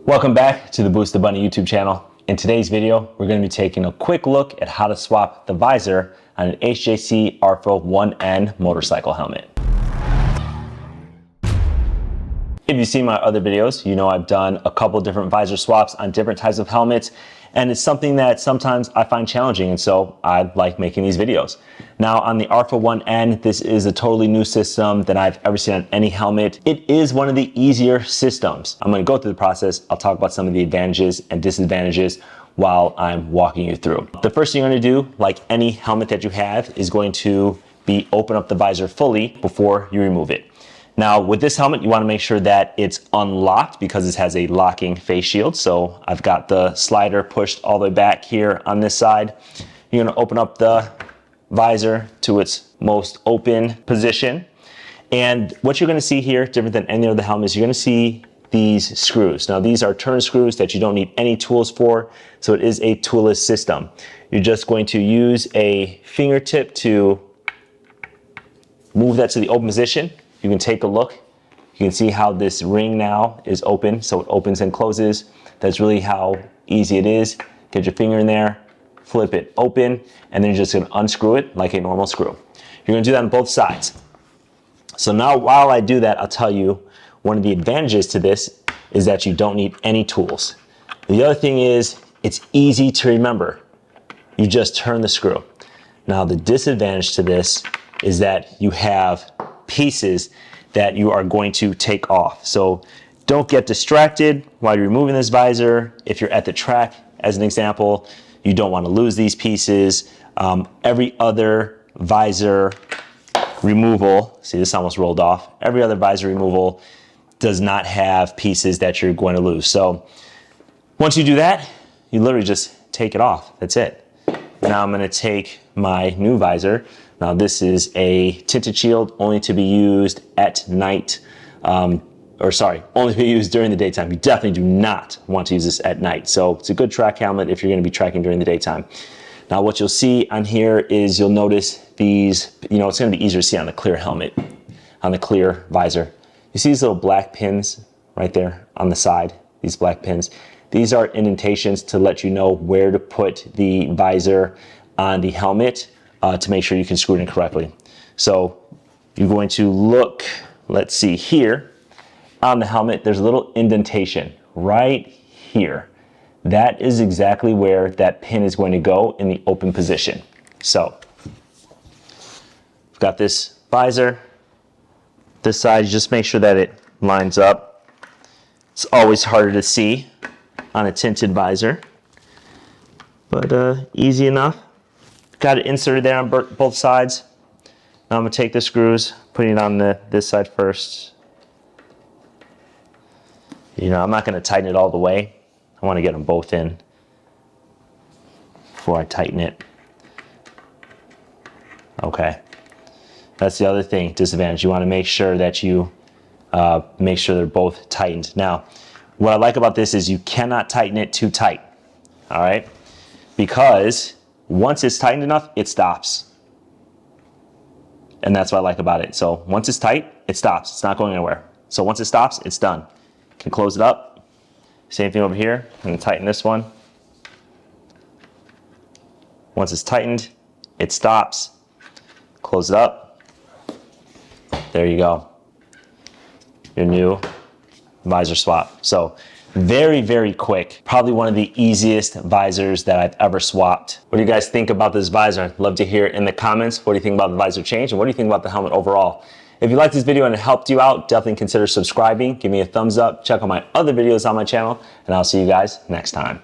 Welcome back to the Boost the Bunny YouTube channel. In today's video, we're going to be taking a quick look at how to swap the visor on an HJC Rpha 1N motorcycle helmet. If you've seen my other videos, you know I've done a couple different visor swaps on different types of helmets, and it's something that sometimes I find challenging, and so I like making these videos. Now on the Rpha 1N, this is a totally new system that I've ever seen on any helmet. It is one of the easier systems. I'm going to go through the process. I'll talk about some of the advantages and disadvantages while I'm walking you through. The first thing you're going to do, like any helmet that you have, is going to be open up the visor fully before you remove it. Now with this helmet, you want to make sure that it's unlocked because it has a locking face shield. So I've got the slider pushed all the way back here on this side. You're going to open up the visor to its most open position. And what you're going to see here, different than any other helmet, is you're going to see these screws. Now these are turn screws that you don't need any tools for. So it is a toolless system. You're just going to use a fingertip to move that to the open position. You can take a look. You can see how this ring now is open, so it opens and closes. That's really how easy it is. Get your finger in there, flip it open, and then you're just gonna unscrew it like a normal screw. You're gonna do that on both sides. So now while I do that, I'll tell you one of the advantages to this is that you don't need any tools. The other thing is it's easy to remember. You just turn the screw. Now the disadvantage to this is that you have pieces that you are going to take off. So don't get distracted while you're removing this visor. If you're at the track, as an example, you don't want to lose these pieces. Every other visor removal, see this almost rolled off, every other visor removal does not have pieces that you're going to lose. So once you do that, you literally just take it off. That's it. Now I'm going to take my new visor. Now this is a tinted shield, only to be used at night, only to be used during the daytime. You definitely do not want to use this at night. So it's a good track helmet if you're going to be tracking during the daytime. Now what you'll see on here is you'll notice these, it's going to be easier to see on the clear helmet, on the clear visor. You see these little black pins right there on the side, these black pins. These are indentations to let you know where to put the visor on the helmet to make sure you can screw it in correctly. So you're going to look, let's see here, on the helmet, there's a little indentation right here. That is exactly where that pin is going to go in the open position. So I've got this visor. This side, just make sure that it lines up. It's always harder to see on a tinted visor, but easy enough. Got it inserted there on both sides. Now I'm going to take the screws, putting it on this side first. I'm not going to tighten it all the way. I want to get them both in before I tighten it. Okay. That's the other thing, disadvantage. You want to make sure that you make sure they're both tightened. Now, what I like about this is you cannot tighten it too tight. All right? Because once it's tightened enough, it stops. And that's what I like about it. So once it's tight, it stops. It's not going anywhere. So once it stops, it's done. You can close it up. Same thing over here. I'm going to tighten this one. Once it's tightened, it stops. Close it up. There you go. Your new visor swap. So very, very quick. Probably one of the easiest visors that I've ever swapped. What do you guys think about this visor? I'd love to hear in the comments. What do you think about the visor change? And what do you think about the helmet overall? If you liked this video and it helped you out, definitely consider subscribing. Give me a thumbs up. Check out my other videos on my channel. And I'll see you guys next time.